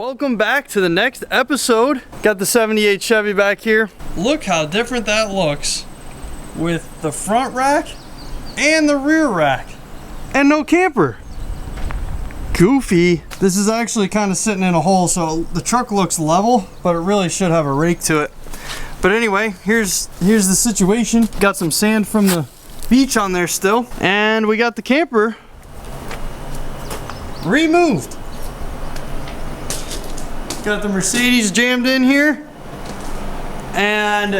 Welcome back to the next episode. Got the 78 Chevy back here. Look how different that looks with the front rack and the rear rack. And no camper. Goofy. This is actually kind of sitting in a hole, so the truck looks level, but it really should have a rake to it. But anyway, here's the situation. Got some sand from the beach on there still, and we got the camper removed. Got the Mercedes jammed in here, and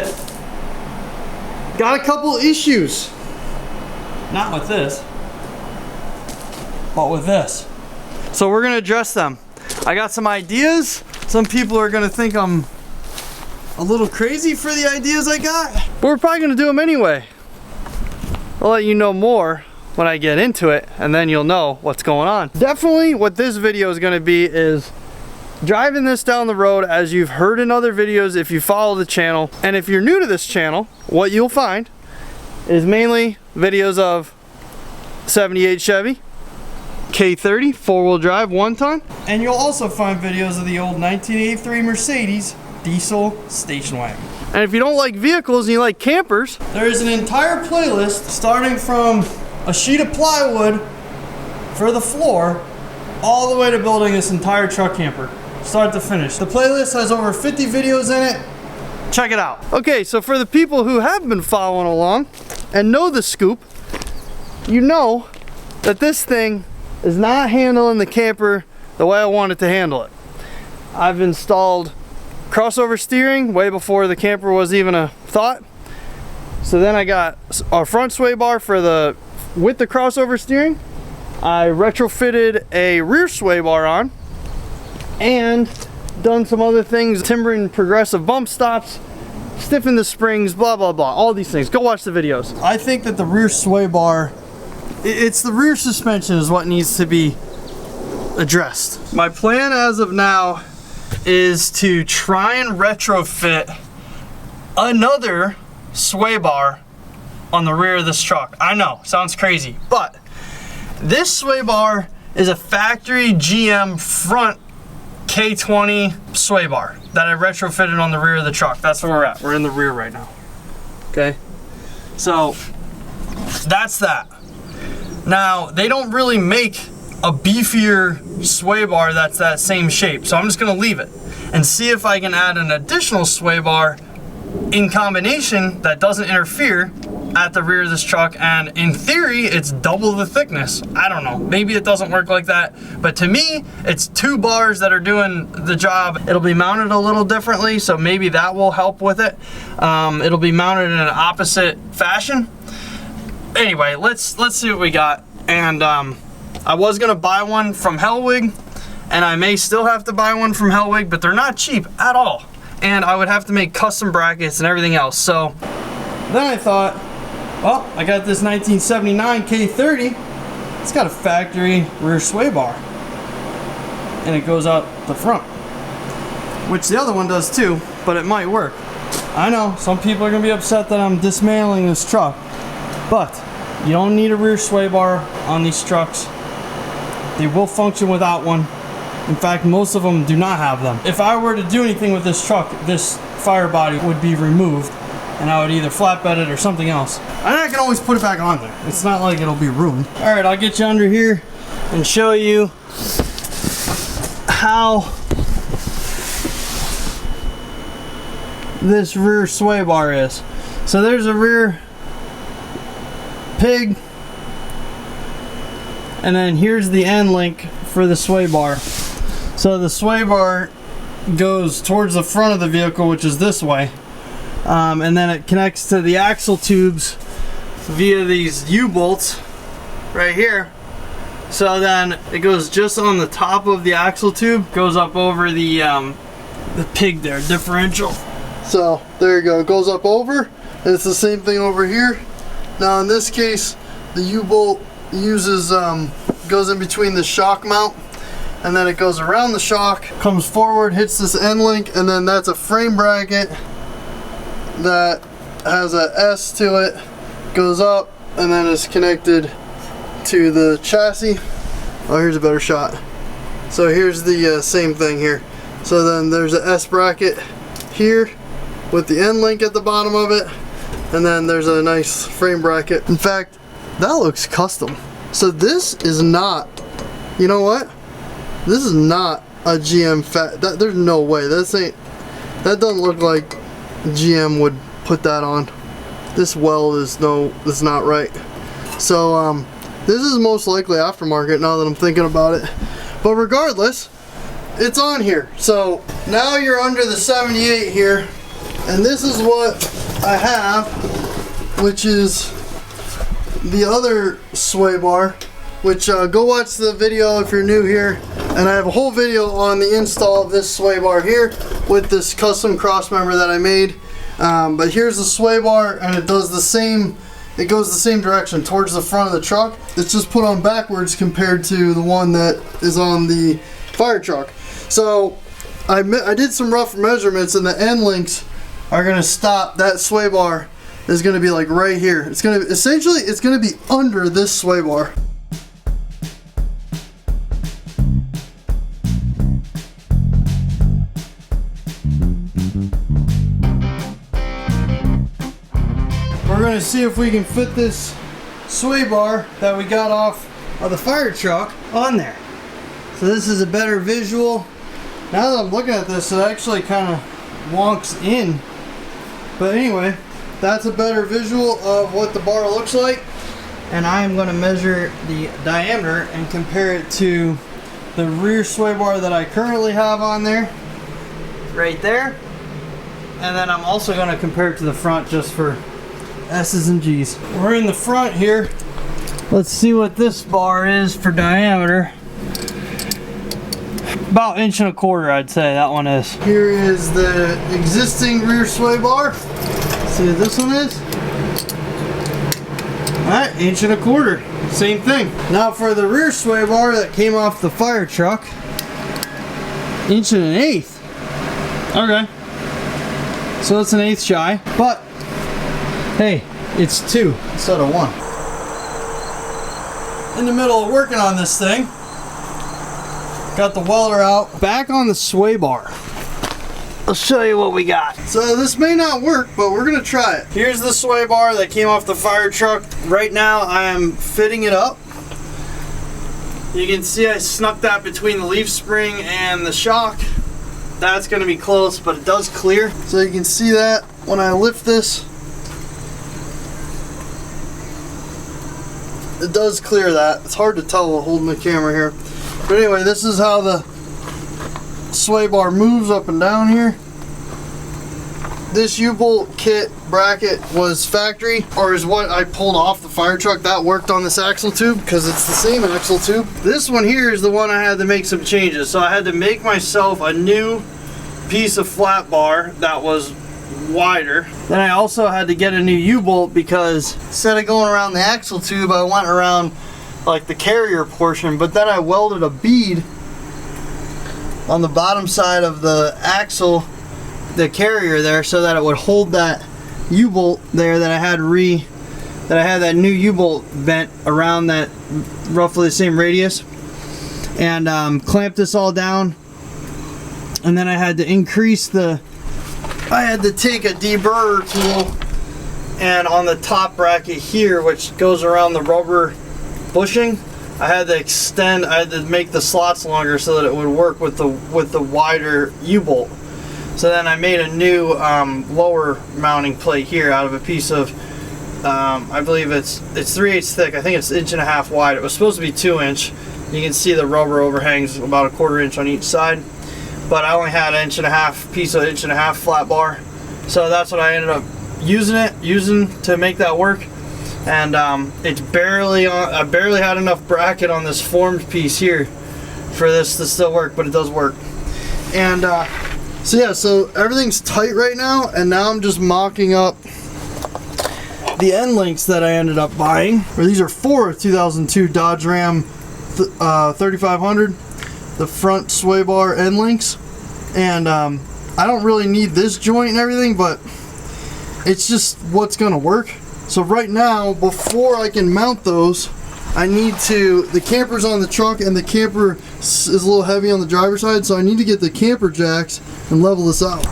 got a couple issues. Not with this, but with this. So we're gonna address them. I got some ideas. Some people are gonna think I'm a little crazy for the ideas I got, but we're probably gonna do them anyway. I'll let you know more when I get into it, and then you'll know what's going on. Definitely what this video is gonna be is driving this down the road, as you've heard in other videos if you follow the channel. And if you're new to this channel, what you'll find is mainly videos of 78 Chevy K30 4-wheel drive 1-ton, and you'll also find videos of the old 1983 Mercedes diesel station wagon. And if you don't like vehicles and you like campers, there is an entire playlist starting from a sheet of plywood for the floor all the way to building this entire truck camper, start to finish. The playlist has over 50 videos in it. Check it out. Okay, so for the people who have been following along and know the scoop, you know that this thing is not handling the camper the way I want it to handle it. I've installed crossover steering way before the camper was even a thought. So then I got a front sway bar with the crossover steering. I retrofitted a rear sway bar on and done some other things, timbering progressive bump stops, stiffened the springs, blah blah blah, all these things. Go watch the videos. I think that the rear sway bar, it's the rear suspension is what needs to be addressed. My plan as of now is to try and retrofit another sway bar on the rear of this truck. I know, sounds crazy, but this sway bar is a factory GM front K30 sway bar that I retrofitted on the rear of the truck. That's where we're at. We're in the rear right now. Okay, so that's that. Now, they don't really make a beefier sway bar that's that same shape, so I'm just gonna leave it and see if I can add an additional sway bar in combination that doesn't interfere at the rear of this truck, and in theory it's double the thickness. I don't know, maybe it doesn't work like that, but to me it's two bars that are doing the job. It'll be mounted a little differently, so maybe that will help with it. It'll be mounted in an opposite fashion. Anyway, let's see what we got. And I was gonna buy one from Hellwig, and I may still have to buy one from Hellwig, but they're not cheap at all, and I would have to make custom brackets and everything else. So then I thought, well, I got this 1979 K30. It's got a factory rear sway bar, and it goes out the front, which the other one does too, but it might work. I know some people are gonna be upset that I'm dismantling this truck, but you don't need a rear sway bar on these trucks. They will function without one. In fact, most of them do not have them. If I were to do anything with this truck, this fire body would be removed, and I would either flatbed it or something else. And I can always put it back on there. It's not like it'll be ruined. All right, I'll get you under here and show you how this rear sway bar is. So there's a rear pig, and then here's the end link for the sway bar. So the sway bar goes towards the front of the vehicle, which is this way. And then it connects to the axle tubes via these U-bolts right here. So then it goes just on the top of the axle tube, goes up over the pig there, differential. So there you go, it goes up over, and it's the same thing over here. Now in this case, the U-bolt uses goes in between the shock mount, and then it goes around the shock, comes forward, hits this end link, and then that's a frame bracket that has a S to it, goes up, and then is connected to the chassis. Oh, here's a better shot. So here's the same thing here. So then there's a S bracket here with the end link at the bottom of it, and then there's a nice frame bracket. In fact, that looks custom. So this is not, you know what? This is not a GM there's no way. That doesn't look like GM would put that on. This weld is not right. So this is most likely aftermarket now that I'm thinking about it. But regardless, it's on here. So now you're under the 78 here, and this is what I have, which is the other sway bar, which go watch the video if you're new here, and I have a whole video on the install of this sway bar here with this custom cross member that I made. But here's the sway bar, and it does the same, it goes the same direction towards the front of the truck. It's just put on backwards compared to the one that is on the fire truck. So I did some rough measurements, and the end links are gonna stop. That sway bar is gonna be like right here. It's gonna essentially, it's gonna be under this sway bar. We're gonna see if we can fit this sway bar that we got off of the fire truck on there. So this is a better visual. Now that I'm looking at this, it actually kind of wonks in. But anyway, that's a better visual of what the bar looks like. And I am going to measure the diameter and compare it to the rear sway bar that I currently have on there. Right there. And then I'm also going to compare it to the front just for S's and G's. We're in the front here. Let's see what this bar is for diameter. About 1.25 inches, I'd say that one is. Here is the existing rear sway bar. See what this one is? Alright, 1.25 inches. Same thing. Now for the rear sway bar that came off the fire truck, 1.1 inches. Okay. So it's 1/8 shy. But hey, it's 2 instead of 1. In the middle of working on this thing, got the welder out. Back on the sway bar. I'll show you what we got. So this may not work, but we're gonna try it. Here's the sway bar that came off the fire truck. Right now I am fitting it up. You can see I snuck that between the leaf spring and the shock. That's gonna be close, but it does clear. So you can see that when I lift this, it does clear that. It's hard to tell while holding the camera here. But anyway, this is how the sway bar moves up and down here. This U-bolt kit bracket was factory, or is what I pulled off the fire truck. That worked on this axle tube because it's the same axle tube. This one here is the one I had to make some changes. So I had to make myself a new piece of flat bar that was wider. Then I also had to get a new U-bolt because instead of going around the axle tube, I went around like the carrier portion, but then I welded a bead on the bottom side of the axle, the carrier there, so that it would hold that U-bolt there that I had that new U-bolt bent around that roughly the same radius, and clamp this all down. And then I had to take a deburrer tool, and on the top bracket here, which goes around the rubber bushing, I had to make the slots longer so that it would work with the wider U-bolt. So then I made a new lower mounting plate here out of a piece of, I believe it's 3/8 thick. I think it's 1.5 inches wide. It was supposed to be 2 inch. You can see the rubber overhangs about 1/4 inch on each side. But I only had 1.5 inch piece of 1.5 inch flat bar. So that's what I ended up using to make that work. And it's barely on. I barely had enough bracket on this formed piece here for this to still work, but it does work. And so yeah, so everything's tight right now, and now I'm just mocking up the end links that I ended up buying. These are 4 2002 Dodge Ram 3500, the front sway bar end links. And I don't really need this joint and everything, but it's just what's gonna work. So right now, before I can mount those, the camper's on the truck and the camper is a little heavy on the driver's side, so I need to get the camper jacks and level this out.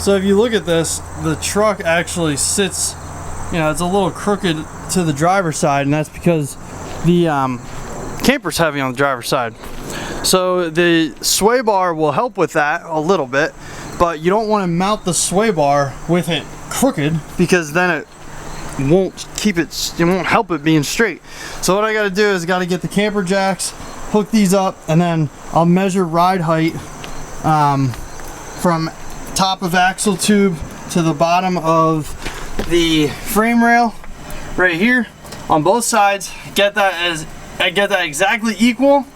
So if you look at this, the truck actually sits, you know, it's a little crooked to the driver's side, and that's because the camper's heavy on the driver's side. So the sway bar will help with that a little bit, but you don't want to mount the sway bar with it crooked, because then it won't help it being straight. So what I got to do is got to get the camper jacks, hook these up, and then I'll measure ride height from top of axle tube to the bottom of the frame rail right here on both sides. I get that exactly equal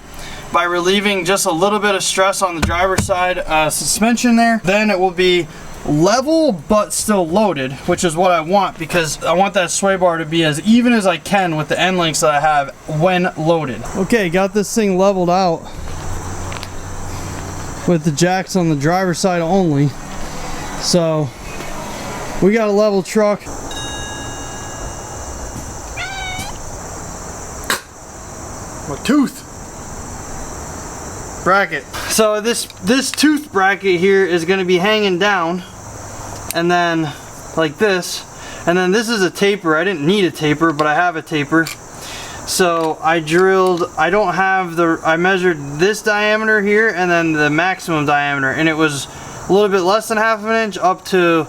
by relieving just a little bit of stress on the driver's side suspension there. Then it will be level but still loaded, which is what I want, because I want that sway bar to be as even as I can with the end links that I have when loaded. Okay, got this thing leveled out with the jacks on the driver's side only. So we got a level truck. My tooth bracket. So this tooth bracket here is going to be hanging down, and then like this, and then this is a taper. I didn't need a taper, but I have a taper. So I measured this diameter here and then the maximum diameter, and it was a little bit less than ½ inch up to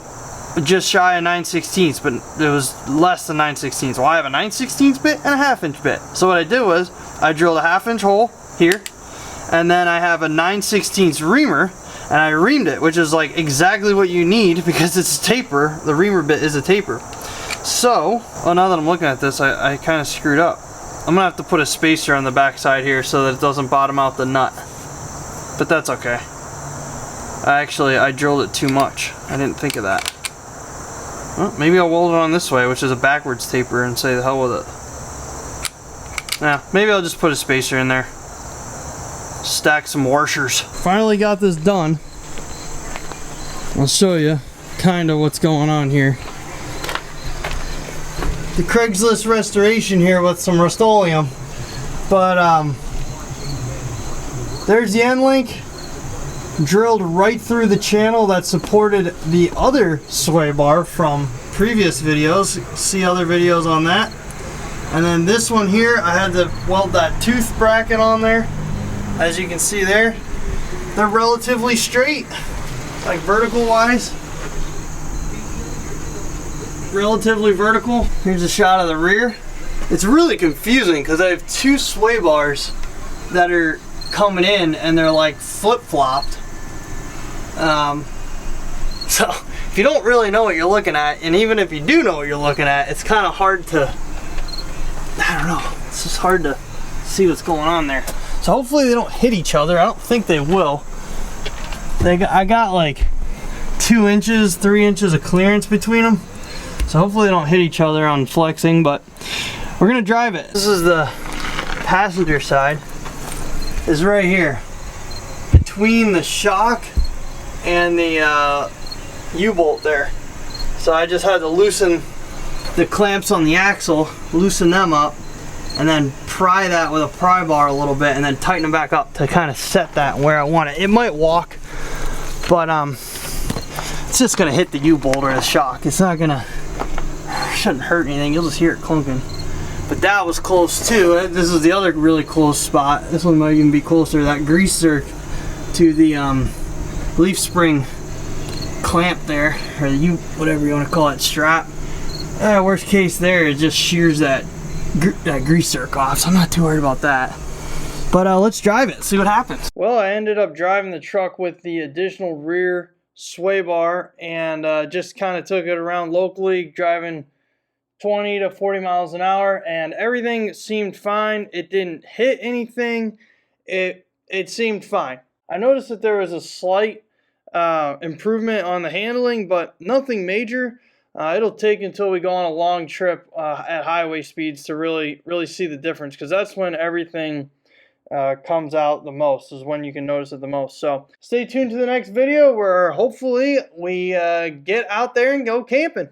just shy of 9/16, but it was less than 9/16. Well, I have a 9/16 bit and a ½ inch bit. So what I did was I drilled a ½ inch hole here, and then I have a 9/16 reamer, and I reamed it, which is like exactly what you need because it's a taper. The reamer bit is a taper. So, now that I'm looking at this, I kind of screwed up. I'm gonna have to put a spacer on the back side here so that it doesn't bottom out the nut. But that's okay. I drilled it too much. I didn't think of that. Well, maybe I'll weld it on this way, which is a backwards taper, and say the hell with it. Yeah, maybe I'll just put a spacer in there. Stack some washers. Finally got this done. I'll show you kind of what's going on here. The Craigslist restoration here with some Rust-Oleum. But there's the end link drilled right through the channel that supported the other sway bar from previous videos. See other videos on that. And then this one here, I had to weld that tooth bracket on there. As you can see there, they're relatively straight, like vertical wise. Relatively vertical. Here's a shot of the rear. It's really confusing because I have two sway bars that are coming in and they're like flip-flopped. So if you don't really know what you're looking at, and even if you do know what you're looking at, it's kind of hard to, I don't know, it's just hard to see what's going on there. So hopefully they don't hit each other. I don't think they will. I got like 2 inches, 3 inches of clearance between them. So hopefully they don't hit each other on flexing, but we're gonna drive it. This is the passenger side, is right here. Between the shock and the U-bolt there. So I just had to loosen the clamps on the axle, loosen them up, and then pry that with a pry bar a little bit, and then tighten them back up to kind of set that where I want it. It might walk, but it's just gonna hit the U-bolt or the shock. It's not gonna, shouldn't hurt anything. You'll just hear it clunking. But that was close too. This is the other really close spot. This one might even be closer. That grease zerk to the leaf spring clamp there, or the whatever you want to call it, strap. Worst case there, it just shears that grease zerk off. So I'm not too worried about that. But let's drive it, see what happens. Well, I ended up driving the truck with the additional rear sway bar, and just kind of took it around locally, driving 20 to 40 miles an hour, and everything seemed fine. It didn't hit anything. It seemed fine. I noticed that there was a slight improvement on the handling, but nothing major. It'll take until we go on a long trip at highway speeds to really see the difference, because that's when everything comes out the most, is when you can notice it the most. So stay tuned to the next video where hopefully we get out there and go camping.